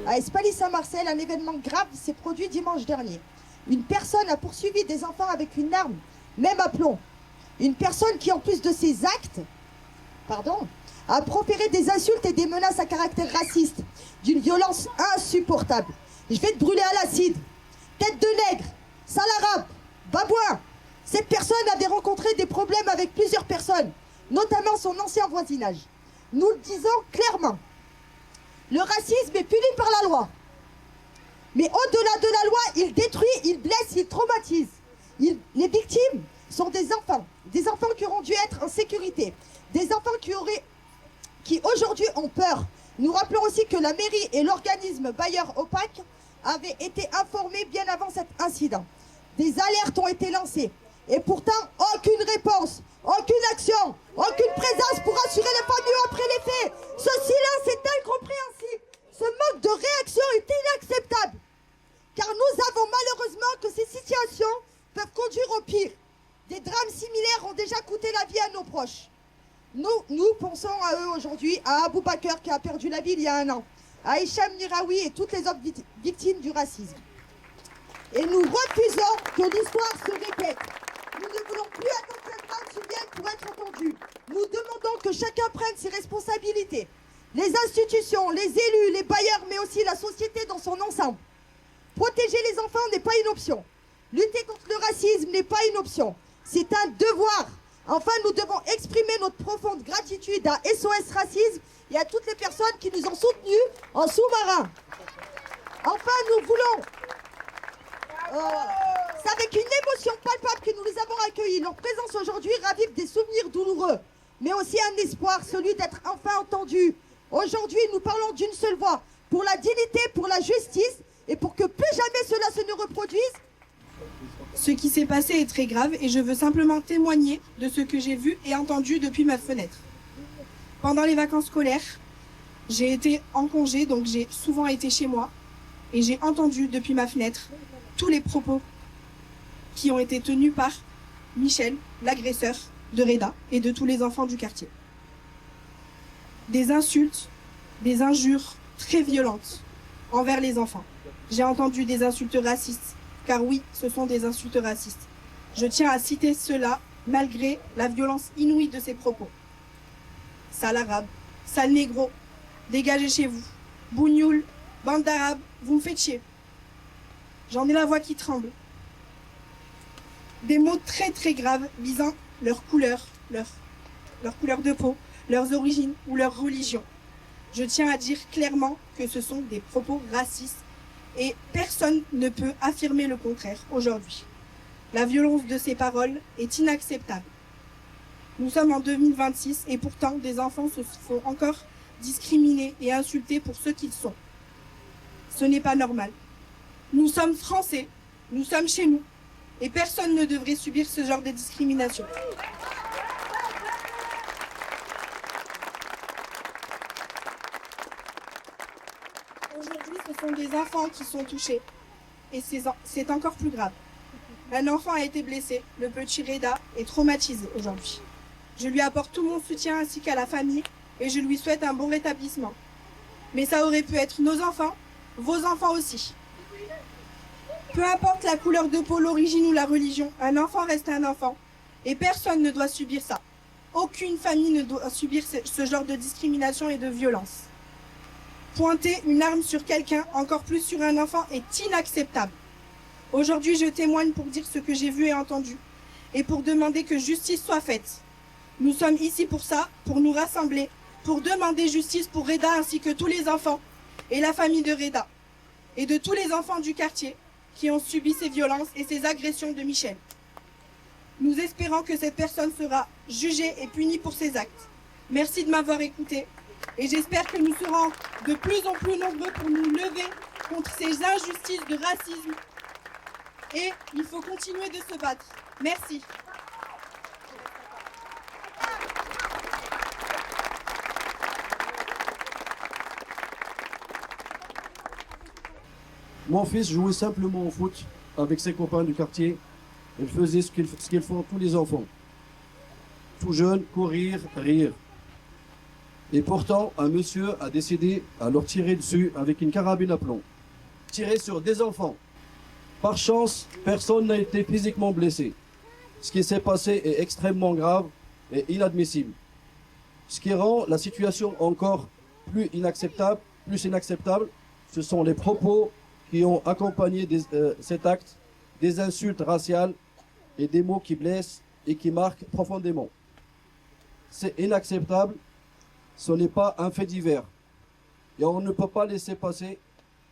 À Espaly-Saint-Marcel, un événement grave s'est produit dimanche dernier. Une personne a poursuivi des enfants avec une arme, même à plomb. Une personne qui, en plus de ses actes, a proféré des insultes et des menaces à caractère raciste, d'une violence insupportable. Je vais te brûler à l'acide. Tête de nègre, sale arabe, babouin. Cette personne avait rencontré des problèmes avec plusieurs personnes, notamment son ancien voisinage. Nous le disons clairement. Le racisme est puni par la loi. Mais au-delà de la loi, il détruit, il blesse, il traumatise. Les victimes sont des enfants qui auront dû être en sécurité, des enfants qui aujourd'hui ont peur. Nous rappelons aussi que la mairie et l'organisme bailleur opaque avaient été informés bien avant cet incident. Des alertes ont été lancées et pourtant aucune réponse, aucune action, aucune présence pour assurer les familles après les faits. Ce silence est incompréhensible. Ce manque de réaction est inacceptable. Car nous savons malheureusement que ces situations peuvent conduire au pire. Des drames similaires ont déjà coûté la vie à nos proches. Nous pensons à eux aujourd'hui, à Abou Bakr qui a perdu la vie il y a un an, à Hicham Miraoui et toutes les autres victimes du racisme. Et nous refusons que l'histoire se répète. Nous ne voulons plus attendre qu'un drame survienne pour être entendu. Nous demandons que chacun prenne ses responsabilités. Les institutions, les élus, les bailleurs, mais aussi la société dans son ensemble. Protéger les enfants n'est pas une option. Lutter contre le racisme n'est pas une option. C'est un devoir. Enfin, nous devons exprimer notre profonde gratitude à SOS Racisme et à toutes les personnes qui nous ont soutenus en sous-marin. Enfin, nous voulons... c'est avec une émotion palpable que nous les avons accueillis. Leur présence aujourd'hui ravive des souvenirs douloureux, mais aussi un espoir, celui d'être enfin entendus. Aujourd'hui, nous parlons d'une seule voix, pour la dignité, pour la justice, et pour que plus jamais cela se ne reproduise. Ce qui s'est passé est très grave et je veux simplement témoigner de ce que j'ai vu et entendu depuis ma fenêtre. Pendant les vacances scolaires, j'ai été en congé, donc j'ai souvent été chez moi, et j'ai entendu depuis ma fenêtre tous les propos qui ont été tenus par Michel, l'agresseur de Reda et de tous les enfants du quartier. Des insultes, des injures très violentes envers les enfants. J'ai entendu des insultes racistes, car oui, ce sont des insultes racistes. Je tiens à citer cela malgré la violence inouïe de ces propos. Sale arabe, sale négro, dégagez chez vous. Bougnoul, bande d'arabes, vous me faites chier. J'en ai la voix qui tremble. Des mots très très graves visant leur couleur, leur couleur de peau, leurs origines ou leur religion. Je tiens à dire clairement que ce sont des propos racistes et personne ne peut affirmer le contraire aujourd'hui. La violence de ces paroles est inacceptable. Nous sommes en 2026 et pourtant des enfants se font encore discriminés et insultés pour ce qu'ils sont. Ce n'est pas normal. Nous sommes français, nous sommes chez nous et personne ne devrait subir ce genre de discrimination. Aujourd'hui, ce sont des enfants qui sont touchés et c'est encore plus grave. Un enfant a été blessé, le petit Reda est traumatisé aujourd'hui. Je lui apporte tout mon soutien ainsi qu'à la famille et je lui souhaite un bon rétablissement. Mais ça aurait pu être nos enfants, vos enfants aussi. Peu importe la couleur de peau, l'origine ou la religion, un enfant reste un enfant et personne ne doit subir ça. Aucune famille ne doit subir ce genre de discrimination et de violence. Pointer une arme sur quelqu'un, encore plus sur un enfant, est inacceptable. Aujourd'hui, je témoigne pour dire ce que j'ai vu et entendu et pour demander que justice soit faite. Nous sommes ici pour ça, pour nous rassembler, pour demander justice pour Reda ainsi que tous les enfants et la famille de Reda et de tous les enfants du quartier qui ont subi ces violences et ces agressions de Michel. Nous espérons que cette personne sera jugée et punie pour ses actes. Merci de m'avoir écouté et j'espère que nous serons de plus en plus nombreux pour nous lever contre ces injustices de racisme et il faut continuer de se battre. Merci. Mon fils jouait simplement au foot avec ses copains du quartier. Il faisait ce qu'ils font tous les enfants. tout jeune, courir, rire. Et pourtant, un monsieur a décidé à leur tirer dessus avec une carabine à plomb. Tirer sur des enfants. Par chance, personne n'a été physiquement blessé. Ce qui s'est passé est extrêmement grave et inadmissible. Ce qui rend la situation encore plus inacceptable, ce sont les propos qui ont accompagné cet acte, des insultes raciales et des mots qui blessent et qui marquent profondément. C'est inacceptable, ce n'est pas un fait divers. Et on ne peut pas laisser passer.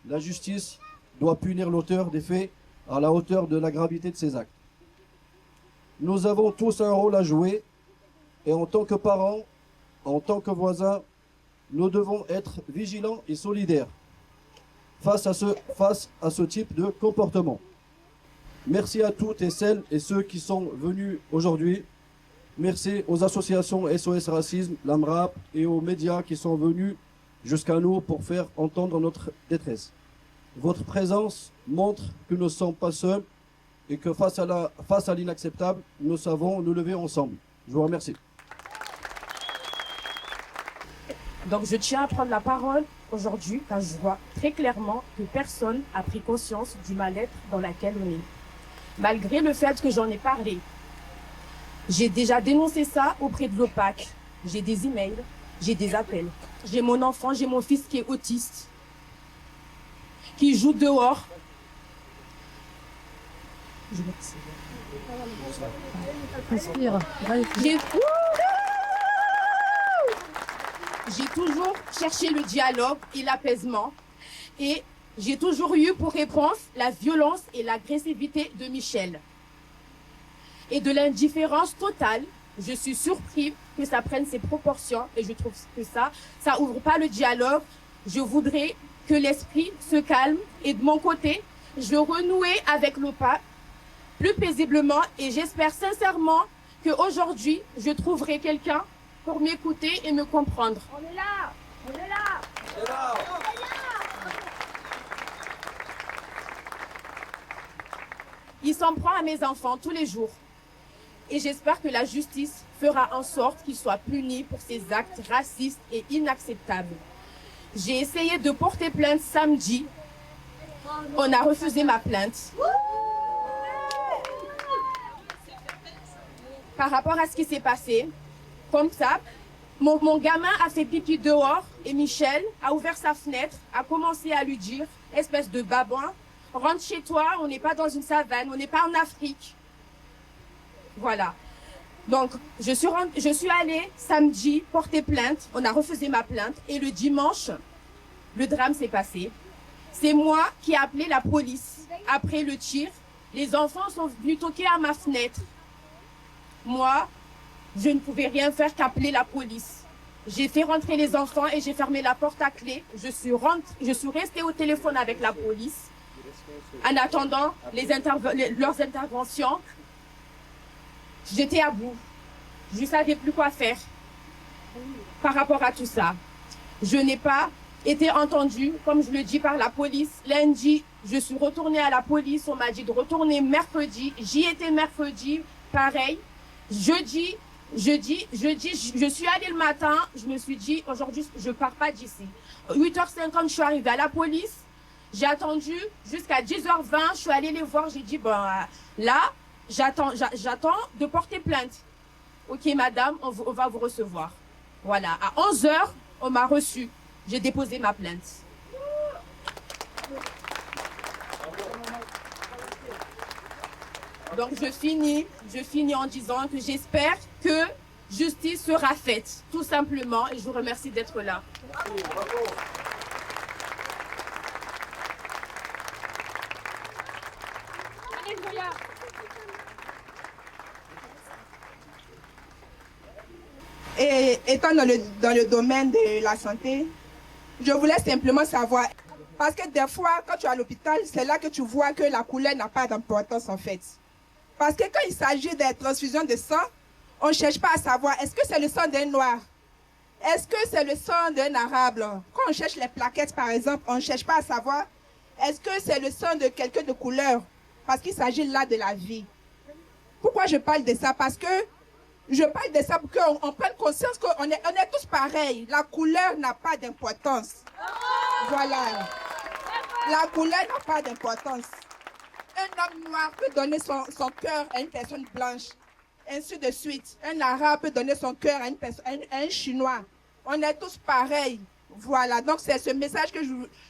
La justice doit punir l'auteur des faits à la hauteur de la gravité de ces actes. Nous avons tous un rôle à jouer et en tant que parents, en tant que voisins, nous devons être vigilants et solidaires face à ce type de comportement. Merci à toutes et celles et ceux qui sont venus aujourd'hui. Merci aux associations SOS Racisme, l'AMRAP et aux médias qui sont venus jusqu'à nous pour faire entendre notre détresse. Votre présence montre que nous ne sommes pas seuls et que face à l'inacceptable, nous savons nous lever ensemble. Je vous remercie. Donc je tiens à prendre la parole aujourd'hui car je vois très clairement que personne n'a pris conscience du mal-être dans lequel on est. Malgré le fait que j'en ai parlé, j'ai déjà dénoncé ça auprès de l'OPAC. J'ai des emails, j'ai des appels. J'ai mon enfant, j'ai mon fils qui est autiste, qui joue dehors. Respire. J'ai toujours cherché le dialogue et l'apaisement et j'ai toujours eu pour réponse la violence et l'agressivité de Michel. Et de l'indifférence totale, je suis surpris que ça prenne ses proportions et je trouve que ça ouvre pas le dialogue. Je voudrais que l'esprit se calme et de mon côté, je veux renouer avec l'OPAC plus paisiblement et j'espère sincèrement qu'aujourd'hui, je trouverai quelqu'un pour m'écouter et me comprendre. On est là! On est là! On est là! Il s'en prend à mes enfants tous les jours. Et j'espère que la justice fera en sorte qu'ils soient punis pour ces actes racistes et inacceptables. J'ai essayé de porter plainte samedi. On a refusé ma plainte. Par rapport à ce qui s'est passé, comme ça, mon gamin a fait pipi dehors et Michel a ouvert sa fenêtre, a commencé à lui dire, espèce de babouin, rentre chez toi, on n'est pas dans une savane, on n'est pas en Afrique. Voilà. Donc, je suis allée samedi porter plainte, on a refusé ma plainte et le dimanche, le drame s'est passé. C'est moi qui ai appelé la police. Après le tir, les enfants sont venus toquer à ma fenêtre. Moi, je ne pouvais rien faire qu'appeler la police. J'ai fait rentrer les enfants et j'ai fermé la porte à clé. Je suis restée au téléphone avec la police en attendant leurs interventions. J'étais à bout. Je ne savais plus quoi faire par rapport à tout ça. Je n'ai pas été entendue, comme je le dis, par la police. Lundi, je suis retournée à la police. On m'a dit de retourner mercredi. J'y étais mercredi, pareil. Jeudi, je suis allée le matin. Je me suis dit, aujourd'hui, je ne pars pas d'ici. 8h50, je suis arrivée à la police. J'ai attendu jusqu'à 10h20. Je suis allée les voir. J'ai dit, là, j'attends de porter plainte. Ok, madame, on va vous recevoir. Voilà, à 11h, on m'a reçu. J'ai déposé ma plainte. Donc, je finis en disant que j'espère que justice sera faite, tout simplement. Et je vous remercie d'être là. Et étant dans le domaine de la santé, je voulais simplement savoir, parce que des fois, quand tu es à l'hôpital, c'est là que tu vois que la couleur n'a pas d'importance en fait. Parce que quand il s'agit de transfusion de sang, on ne cherche pas à savoir, est-ce que c'est le sang d'un noir? Est-ce que c'est le sang d'un arabe? Quand on cherche les plaquettes, par exemple, on ne cherche pas à savoir, est-ce que c'est le sang de quelqu'un de couleur? Parce qu'il s'agit là de la vie. Pourquoi je parle de ça? Parce que Je parle de ça pour qu'on prenne conscience qu'on est tous pareils. La couleur n'a pas d'importance. Voilà. La couleur n'a pas d'importance. Un homme noir peut donner son cœur à une personne blanche. Ainsi de suite. Un arabe peut donner son cœur à un chinois. On est tous pareils. Voilà. Donc c'est ce message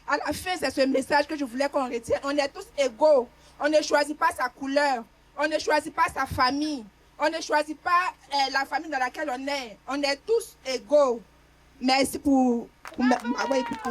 à la fin, c'est ce message que je voulais qu'on retienne. On est tous égaux. On ne choisit pas sa couleur. On ne choisit pas sa famille. On ne choisit pas la famille dans laquelle on est. On est tous égaux. Merci pour m'avoir écouté.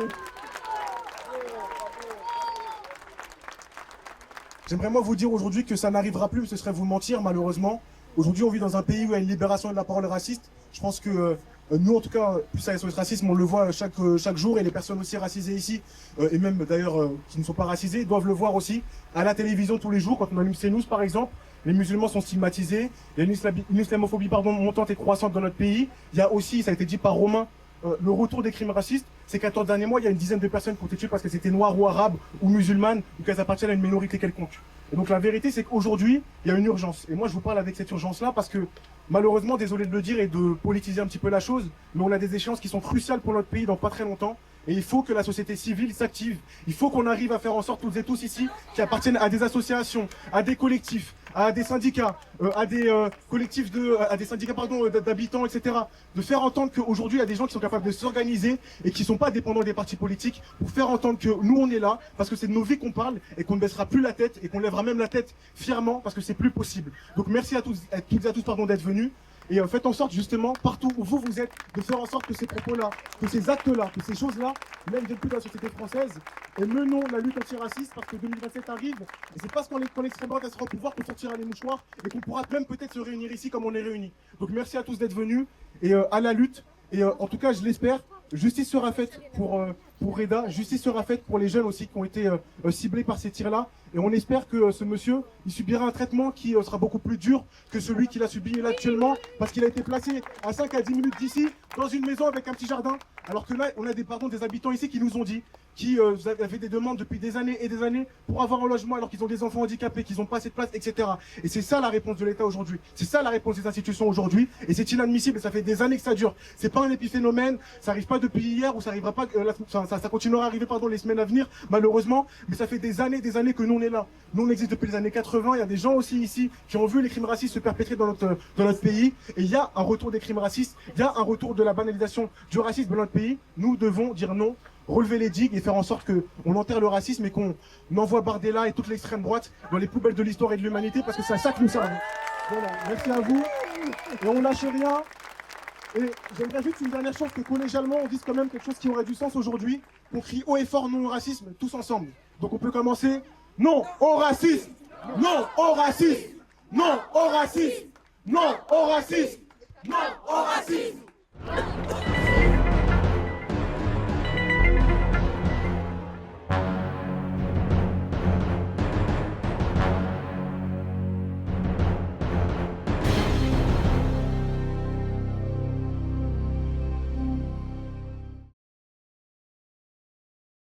J'aimerais moi vous dire aujourd'hui que ça n'arrivera plus, ce serait vous mentir malheureusement. Aujourd'hui on vit dans un pays où il y a une libération de la parole raciste. Je pense que nous en tout cas, plus à SOS Racisme, on le voit chaque jour et les personnes aussi racisées ici, et même d'ailleurs qui ne sont pas racisées, doivent le voir aussi à la télévision tous les jours. Quand on allume CNews par exemple, les musulmans sont stigmatisés, il y a une islamophobie montante et croissante dans notre pays. Il y a aussi, ça a été dit par Romain, le retour des crimes racistes. Ces 14 derniers mois, il y a une dizaine de personnes qui ont été tuées parce qu'elles étaient noires ou arabes ou musulmanes ou qu'elles appartiennent à une minorité quelconque. Et donc la vérité, c'est qu'aujourd'hui, il y a une urgence. Et moi, je vous parle avec cette urgence-là parce que, malheureusement, désolé de le dire et de politiser un petit peu la chose, mais on a des échéances qui sont cruciales pour notre pays dans pas très longtemps. Et il faut que la société civile s'active. Il faut qu'on arrive à faire en sorte, toutes et tous ici, qui appartiennent à des associations, à des collectifs, à des syndicats, à des collectifs à des syndicats d'habitants, etc. De faire entendre qu'aujourd'hui, il y a des gens qui sont capables de s'organiser et qui ne sont pas dépendants des partis politiques pour faire entendre que nous, on est là parce que c'est de nos vies qu'on parle et qu'on ne baissera plus la tête et qu'on lèvera même la tête fièrement parce que c'est plus possible. Donc merci à toutes et à tous d'être venus. Et faites en sorte justement, partout où vous êtes, de faire en sorte que ces propos-là, que ces actes-là, que ces choses-là n'aillent plus dans la société française. Et menons la lutte antiraciste parce que 2027 arrive. Et c'est parce qu'on l'extrême droite sera au pouvoir qu'on sortira les mouchoirs et qu'on pourra même peut-être se réunir ici comme on est réunis. Donc merci à tous d'être venus et à la lutte. Et en tout cas, je l'espère, justice sera faite pour Reda, justice sera faite pour les jeunes aussi qui ont été ciblés par ces tirs-là. Et on espère que ce monsieur, il subira un traitement qui sera beaucoup plus dur que celui qu'il a subi là actuellement, parce qu'il a été placé à 5 à 10 minutes d'ici, dans une maison avec un petit jardin. Alors que là, on a des habitants ici qui nous ont dit, qui avaient des demandes depuis des années et des années pour avoir un logement alors qu'ils ont des enfants handicapés, qu'ils n'ont pas assez de place, etc. Et c'est ça la réponse de l'État aujourd'hui. C'est ça la réponse des institutions aujourd'hui. Et c'est inadmissible et ça fait des années que ça dure. C'est pas un épiphénomène, ça arrive pas depuis hier ou ça arrivera pas, ça continuera à arriver les semaines à venir, malheureusement. Mais ça fait des années que nous on est là. Nous on existe depuis les années 80. Il y a des gens aussi ici qui ont vu les crimes racistes se perpétrer dans notre pays. Et il y a un retour des crimes racistes, il y a un retour de la banalisation du racisme dans notre pays. Nous devons dire non, relever les digues et faire en sorte qu'on enterre le racisme et qu'on envoie Bardella et toute l'extrême droite dans les poubelles de l'histoire et de l'humanité parce que c'est à ça que nous servons. Voilà, merci à vous. Et on lâche rien. Et j'aimerais juste une dernière chose que collégialement on dise quand même quelque chose qui aurait du sens aujourd'hui. On crie haut et fort non au racisme tous ensemble. Donc on peut commencer. Non au racisme. Non au racisme. Non au racisme. Non au racisme. Non au racisme.